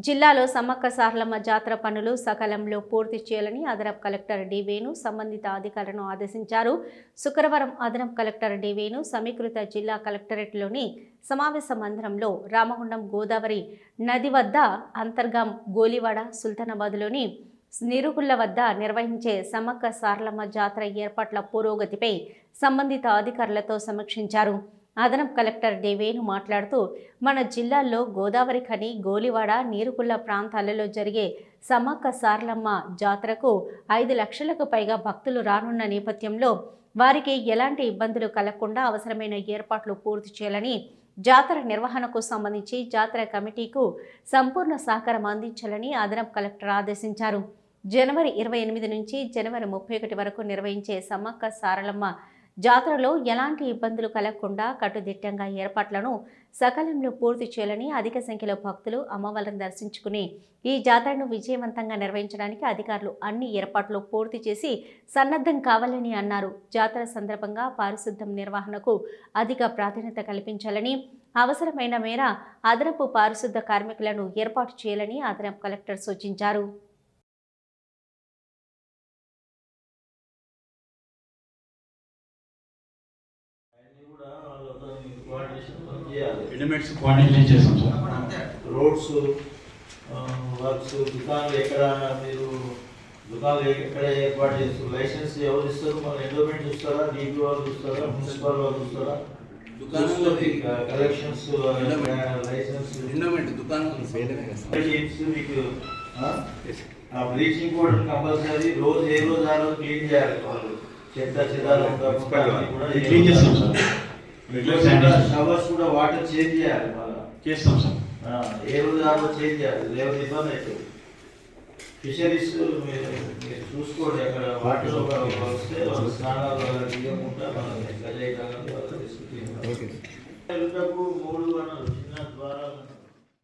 జిల్లాలో సమ్మక్క సారలమ్మ జాతర పనులు సకాలంలో పూర్తి చేయాలని అదనపు కలెక్టర్ డి వేణు సంబంధిత అధికారులను ఆదేశించారు. శుక్రవారం అదనపు కలెక్టర్ డి వేణు సమీకృత జిల్లా కలెక్టరేట్లోని సమావేశ మందిరంలో రామగుండం గోదావరి నది వద్ద అంతర్గాం గోలివాడ సుల్తానాబాద్లోని నీరుగుళ్ల వద్ద నిర్వహించే సమ్మక్క సారలమ్మ జాతర ఏర్పాట్ల పురోగతిపై సంబంధిత అధికారులతో సమీక్షించారు. అదనపు కలెక్టర్ డి వేణు మాట్లాడుతూ మన జిల్లాల్లో గోదావరి ఖని గోలివాడ నీరుకుల్ల ప్రాంతాలలో జరిగే సమ్మక్క సారలమ్మ జాతరకు 5 లక్షలకు పైగా భక్తులు రానున్న నేపథ్యంలో వారికి ఎలాంటి ఇబ్బందులు కలగకుండా అవసరమైన ఏర్పాట్లు పూర్తి చేయాలని, జాతర నిర్వహణకు సంబంధించి జాతర కమిటీకు సంపూర్ణ సహకారం అందించాలని అదనపు కలెక్టర్ ఆదేశించారు. జనవరి 28 నుంచి జనవరి 31 వరకు నిర్వహించే సమ్మక్క సారలమ్మ జాతరలో ఎలాంటి ఇబ్బందులు కలగకుండా కట్టుదిట్టంగా ఏర్పాట్లను సకాలంలో పూర్తి చేయాలని, అధిక సంఖ్యలో భక్తులు అమ్మవారిని దర్శించుకుని ఈ జాతరను విజయవంతంగా నిర్వహించడానికి అధికారులు అన్ని ఏర్పాట్లు పూర్తి చేసి సన్నద్ధం కావాలని అన్నారు. జాతర సందర్భంగా పారిశుద్ధ్యం నిర్వహణకు అధిక ప్రాధాన్యత కల్పించాలని, అవసరమైన మేర అదనపు పారిశుద్ధ కార్మికులను ఏర్పాటు చేయాలని అదనపు కలెక్టర్ సూచించారు. ఎలిమెంట్స్ కోఆర్డినేషన్ చేసాం సార్. రోడ్స్ వర్క్స్ దుకాణాలు ఎక్కడ ఏర్పాటు చేస్తారు, లైసెన్స్ ఎవరు ఇస్తారు, మన ఎండోమెంట్ చూస్తారా, డీపీ వాళ్ళు చూస్తారా, మున్సిపల్ వాళ్ళు చూస్తారా, కలెక్షన్స్ లైసెన్స్ ఎండోమెంట్ దుకాణం మీకు బ్లీచింగ్ కూడా కంపల్సరీ రోజు ఏ రోజు ఆ రోజు క్లీన్ చేయాలి. వాళ్ళు చెత్త క్లీన్ చేస్తాం సార్. షవర్స్ కూడా వాటర్ చేంజ్ చేయాలి, చేస్తాం సార్. ఏ రోజు ఆ రోజు చేంజ్ చేయాలి, లేకపోతే ఇబ్బంది అవుతుంది. ఫిషరీస్ మీరు చూసుకోండి, అక్కడ వాటర్ వస్తే వాళ్ళు స్నానాలు తీయకుండా మనం 3 అన్నారు.